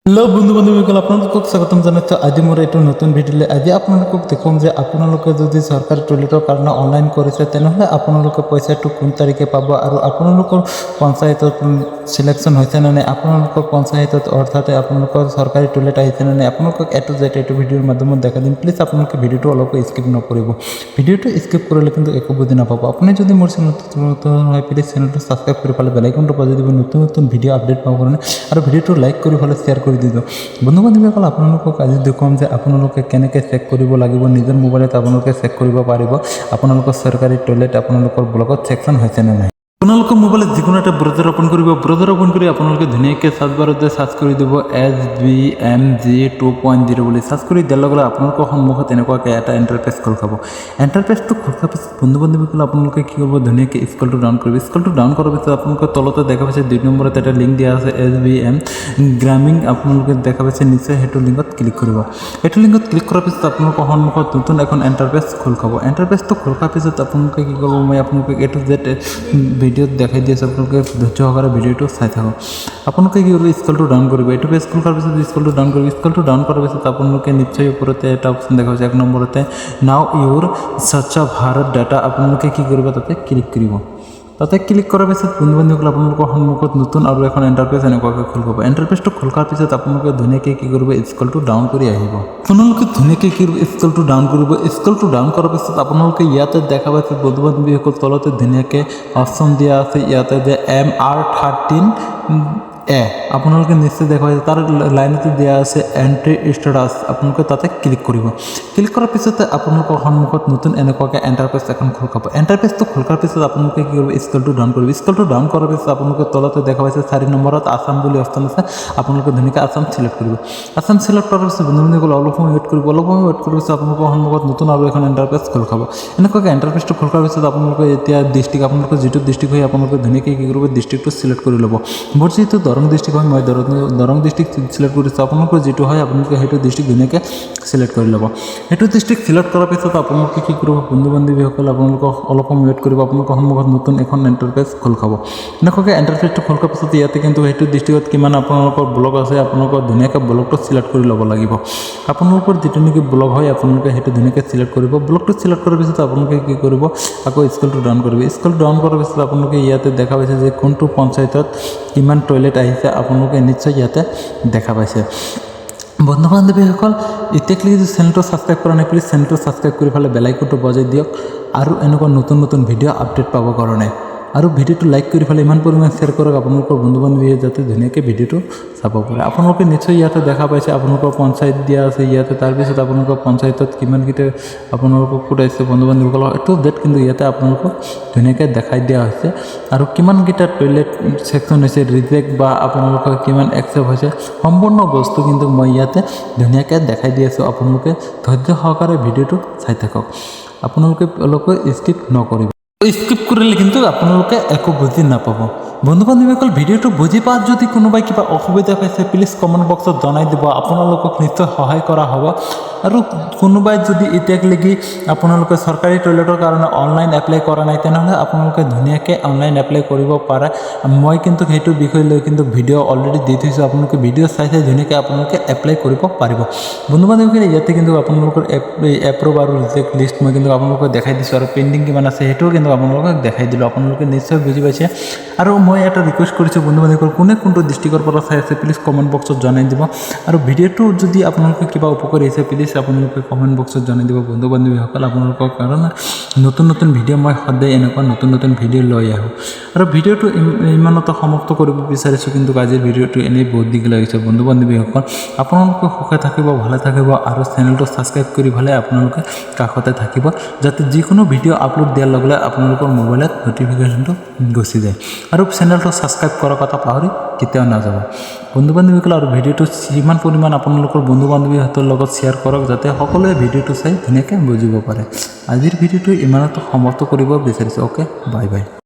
Hello বন্ধু বান্ধবীসকল, আপোনালোকক স্বাগতম জনাইছোঁ আজি মোৰ এইটো নতুন ভিডিঅ'লৈ। আজি আপোনালোকক দেখুৱাম যে আপোনালোকে যদি চৰকাৰী টয়লেটৰ কাৰণে অনলাইন কৰিছে তেনেহ'লে আপোনালোকে পইচাটো কোন তাৰিখে পাব আৰু আপোনালোকৰ পঞ্চায়তত চিলেকশ্যন হৈছে নে নাই, আপোনালোকৰ পঞ্চায়তত অৰ্থাৎ আপোনালোকৰ চৰকাৰী টয়লেট আহিছে নে নাই, আপোনালোকক এটো জেড এইটো ভিডিঅ'ৰ মাধ্যমত দেখাই দিম। প্লিজ আপোনালোকে ভিডিঅ'টো অলপ স্কিপ নকৰিব। ভিডিঅ'টো স্কিপ কৰিলে কিন্তু একো বুজি নাপাব। আপুনি যদি মোৰ চেনেলটো নতুন হয় প্লিজ চেনেলটো ছাবস্ক্ৰাইব কৰি পেলাই বেল আইকনটো বজাই দিব নতুন নতুন ভিডিঅ' আপডেট পাব কাৰণে, আৰু ভিডিঅ'টো লাইক কৰি পেলাই শ্বেয়াৰ কৰি দিব। বন্ধু বান্ধৱীসকল, আপোনালোকক আজি দেখুৱাম যে আপোনালোকে কেনেকৈ চেক কৰিব লাগিব। নিজৰ মোবাইলত আপোনালোকে চেক কৰিব পাৰিব আপোনালোকৰ চৰকাৰী টয়লেট আপোনালোকৰ ব্লকত ছেকশ্যন হৈছে নে নাই। আপোনালোকৰ মোবাইলত যিকোনো এটা ব্ৰাউজাৰ ওপেন কৰিব। ব্ৰাউজাৰ ওপেন কৰি আপোনালোকে ধুনীয়াকৈ চাৰ্চ বাৰতে চাৰ্চ কৰি দিব SBMG 2.0 বুলি। চাৰ্চ কৰি দিয়াৰ লগে লগে আপোনালোকৰ সন্মুখত এনেকুৱাকৈ এটা এণ্টাৰপেজ খোল খাব। এণ্টাৰপেজটো খোল খোৱাৰ পিছত বন্ধু বান্ধৱীসকল আপোনালোকে কি কৰিব, ধুনীয়াকৈ স্ক্ৰলটো ডাউন কৰিব। স্ক্ৰলটো ডাউন কৰাৰ পিছত আপোনালোকৰ তলতে দেখা পাইছে 2 নম্বৰত এটা লিংক দিয়া আছে SBM গ্ৰামীণ। আপোনালোকে দেখা পাইছে নিশ্চয় সেইটো লিংকত ক্লিক কৰিব। এইটো লিংকত ক্লিক কৰাৰ পিছত আপোনালোকৰ সন্মুখত নতুন এখন এণ্টাৰপেজ খোল খাব। এণ্টাৰপেজটো খোল খোৱাৰ পিছত আপোনালোকে কি কৰিব, মই আপোনালোকক এটো জেড ভিডিঅ'ত দেখাই দি আছোঁ, আপোনালোকে ধৈৰ্য সহকাৰে ভিডিঅ'টো চাই থাকক। আপোনালোকে কি কৰিব, স্ক্ৰলটো ডাউন কৰিব। এইটো পেজ খোল খোৱাৰ পিছত স্ক্ৰলটো ডাউন কৰিব। স্ক্ৰলটো ডাউন কৰাৰ পিছত আপোনালোকে নিশ্চয় ওপৰতে এটা অপশ্যন দেখা পাইছে 1 নম্বৰতে নাও ইউৰ স্বচ্ছ ভাৰত ডাটা। আপোনালোকে কি কৰিব, তাতে ক্লিক কৰিব। তাতে ক্লিক কৰাৰ পিছত বন্ধু বান্ধৱীসকল আপোনালোকৰ সন্মুখত নতুন আৰু এখন এণ্টাৰপেজ এনেকুৱাকৈ খোল খাব। এণ্টাৰপেজটো খোল খোৱাৰ পিছত আপোনালোকে ধুনীয়াকৈ কি কৰিব, স্ক্ৰলটো ডাউন কৰি আহিব। আপোনালোকে ধুনীয়াকৈ কি কৰিব, স্ক্ৰলটো ডাউন কৰিব। স্ক্ৰলটো ডাউন কৰাৰ পিছত আপোনালোকে ইয়াতে দেখা পাইছে বন্ধু বান্ধৱীসকল তলতে ধুনীয়াকৈ অপশ্যন দিয়া আছে ইয়াতে যে MR13A। আপোনালোকে নিশ্চয় দেখা পাইছে তাৰ লাইনতে দিয়া আছে এণ্ট্ৰি ষ্টেটাছ। আপোনালোকে তাতে ক্লিক কৰিব। ক্লিক কৰাৰ পিছতে আপোনালোকৰ সন্মুখত নতুন এনেকুৱাকৈ এণ্টাৰপেজ এখন খোল খাব। এণ্টাৰপেজটো খোল খোৱাৰ পিছত আপোনালোকে কি কৰিব, স্ক্ৰলটো ডাউন কৰিব। স্ক্ৰলটো ডাউন কৰাৰ পিছত আপোনালোকে তলতে দেখা পাইছে 4 নম্বৰত আছাম বুলি অপশ্যন আছে। আপোনালোকে ধুনীয়াকৈ আছাম চিলেক্ট কৰিব। আছাম চিলেক্ট কৰাৰ পিছত বন্ধু বান্ধৱীসকল অলপ সময় ৱেইট কৰিব। অলপ সময় ৱেইট কৰাৰ পিছত আপোনালোকৰ সন্মুখত নতুন আৰু এখন এণ্টাৰপেজ খোল খাব। এনেকুৱাকৈ এণ্টাৰপেজটো খোল খোৱাৰ পিছত আপোনালোকে এতিয়া ডিষ্ট্ৰিক্ট আপোনালোকৰ যিটো ডিষ্ট্ৰিক্ট হয় আপোনালোকে ধুনীয়াকৈ কি কৰিব, ডিষ্ট্ৰিক্টটো চিলেক্ট কৰি ল'ব। মোৰ যিহেতু দৰং ডিষ্ট্ৰিক্ট হয় মই দৰং ডিষ্ট্ৰিক্ট চিলেক্ট কৰিছোঁ। আপোনালোকৰ যিটো হয় আপোনালোকে সেইটো ডিষ্ট্ৰিক্ট ধুনীয়াকৈ চিলেক্ট কৰি ল'ব। সেইটো ডিষ্ট্ৰিক্ট চিলেক্ট কৰাৰ পিছত আপোনালোকে কি কৰিব, বন্ধু বান্ধৱীসকল আপোনালোকক অলপ সময় ৱেইট কৰিব। আপোনালোকৰ সন্মুখত নতুন এখন এণ্টাৰপেজ খোল খাব। এনেকুৱাকৈ এণ্টাৰপেজটো খোল খোৱাৰ পিছত ইয়াতে কিন্তু সেইটো ডিষ্ট্ৰিক্টত কিমান আপোনালোকৰ ব্লক আছে আপোনালোকৰ ধুনীয়াকৈ ব্লকটো চিলেক্ট কৰি ল'ব লাগিব। আপোনালোকৰ যিটো নেকি ব্লক হয় আপোনালোকে সেইটো ধুনীয়াকৈ চিলেক্ট কৰিব। ব্লকটো চিলেক্ট কৰাৰ পিছত আপোনালোকে কি কৰিব, আকৌ স্ক্ৰলটো ডাউন কৰিব। স্ক্ৰল ডাউন কৰাৰ পিছত আপোনালোকে ইয়াতে দেখা পাইছে যে কোনটো পঞ্চায়তত কিমান টয়লেট আহিছে আপোনালোকে নিশ্চয় ইয়াতে দেখা পাইছে। বন্ধু বান্ধৱীসকল এতিয়ালৈকে যদি চেনেলটো ছাবস্ক্ৰাইব কৰা নাই প্লিজ চেনেলটো ছাবস্ক্ৰাইব কৰি পেলাই বেল আইকনটো বজাই দিয়ক আৰু এনেকুৱা নতুন নতুন ভিডিঅ' আপডেট পাবৰ কাৰণে। আৰু ভিডিঅ'টো লাইক কৰি পেলাই ইমান পৰিমাণে শ্বেয়াৰ কৰক আপোনালোকৰ বন্ধু বান্ধৱীয়ে যাতে ধুনীয়াকৈ ভিডিঅ'টো চাব পাৰে। আপোনালোকে নিশ্চয় ইয়াতে দেখা পাইছে আপোনালোকৰ পঞ্চায়ত দিয়া আছে ইয়াতে, তাৰপিছত আপোনালোকৰ পঞ্চায়তত কিমানকেইটা আপোনালোকক ক'ত আহিছে বন্ধু বান্ধৱীসকল এইটো ডেট কিন্তু ইয়াতে আপোনালোকক ধুনীয়াকৈ দেখাই দিয়া হৈছে। আৰু কিমানকেইটা টয়লেট ছেকশ্যন হৈছে ৰিজেক্ট বা আপোনালোকৰ কিমান একচেপ্ট হৈছে সম্পূৰ্ণ বস্তু কিন্তু মই ইয়াতে ধুনীয়াকৈ দেখাই দি আছোঁ। আপোনালোকে ধৈৰ্য সহকাৰে ভিডিঅ'টো চাই থাকক। আপোনালোকে অলপ স্কিপ নকৰিব। স্কিপ কৰিলে কিন্তু আপোনালোকে একো বুজি নাপাব। বন্ধু বান্ধৱীসকল ভিডিঅ'টো বুজি পোৱাত যদি কোনোবাই কিবা অসুবিধা পাইছে প্লিজ কমেণ্ট বক্সত জনাই দিব, আপোনালোকক নিশ্চয় সহায় কৰা হ'ব। আৰু কোনোবাই যদি এতিয়ালৈকে আপোনালোকে চৰকাৰী টয়লেটৰ কাৰণে অনলাইন এপ্লাই কৰা নাই তেনেহ'লে আপোনালোকে ধুনীয়াকৈ অনলাইন এপ্লাই কৰিব পাৰে। মই কিন্তু সেইটো বিষয় লৈ কিন্তু ভিডিঅ' অলৰেডি দি থৈছোঁ। আপোনালোকে ভিডিঅ' চাই ধুনীয়াকৈ আপোনালোকে এপ্লাই কৰিব পাৰিব। বন্ধু বান্ধৱীসকল ইয়াতে কিন্তু আপোনালোকৰ এপ্ৰুভ আৰু ৰিজেক্ট লিষ্ট মই কিন্তু আপোনালোকক দেখাই দিছোঁ আৰু পেণ্ডিং কিমান আছে সেইটোও কিন্তু আপোনালোকক দেখাই দিলোঁ। আপোনালোকে নিশ্চয় বুজি পাইছে। আৰু মই এটা ৰিকুৱেষ্ট কৰিছোঁ বন্ধু বান্ধৱীসকল কোনে কোনটো ডিষ্ট্ৰিক্টৰ পৰা চাই আছে প্লিজ কমেণ্ট বক্সত জনাই দিব। আৰু ভিডিঅ'টো যদি আপোনালোকে কিবা উপকাৰী হৈছে প্লিজ আপোনালোকে কমেণ্ট বক্সত জনাই দিব বন্ধু বান্ধৱীসকল। আপোনালোকৰ কাৰণে নতুন নতুন ভিডিঅ' মই সদায় এনেকুৱা নতুন নতুন ভিডিঅ' লৈ আহোঁ। আৰু ভিডিঅ'টো ইমানতে সমাপ্ত কৰিব বিচাৰিছোঁ কিন্তু আজিৰ ভিডিঅ'টো এনেই বহুত দীঘল লাগিছে বন্ধু বান্ধৱীসকল। আপোনালোকে সুখে থাকিব, ভালে থাকিব আৰু চেনেলটো ছাবস্ক্ৰাইব কৰি পেলাই আপোনালোকে কাষতে থাকিব যাতে যিকোনো ভিডিঅ' আপলোড দিয়াৰ লগে লগে আপোনালোকৰ মোবাইলত ন'টিফিকেশ্যনটো গুচি যায়। আৰু চেনেলটো ছাবস্ক্ৰাইব কৰাৰ কথা পাহৰি কেতিয়াও নাযাব বন্ধু বান্ধৱীসকল। আৰু ভিডিঅ'টো যিমান পৰিমাণ আপোনালোকৰ বন্ধু বান্ধৱীহঁতৰ লগত শ্বেয়াৰ কৰক যাতে সকলোৱে ভিডিঅ'টো চাই ধুনীয়াকৈ বুজিব পাৰে। আজিৰ ভিডিঅ'টো ইমানতে সমাপ্ত কৰিব বিচাৰিছোঁ। Okay, bye bye.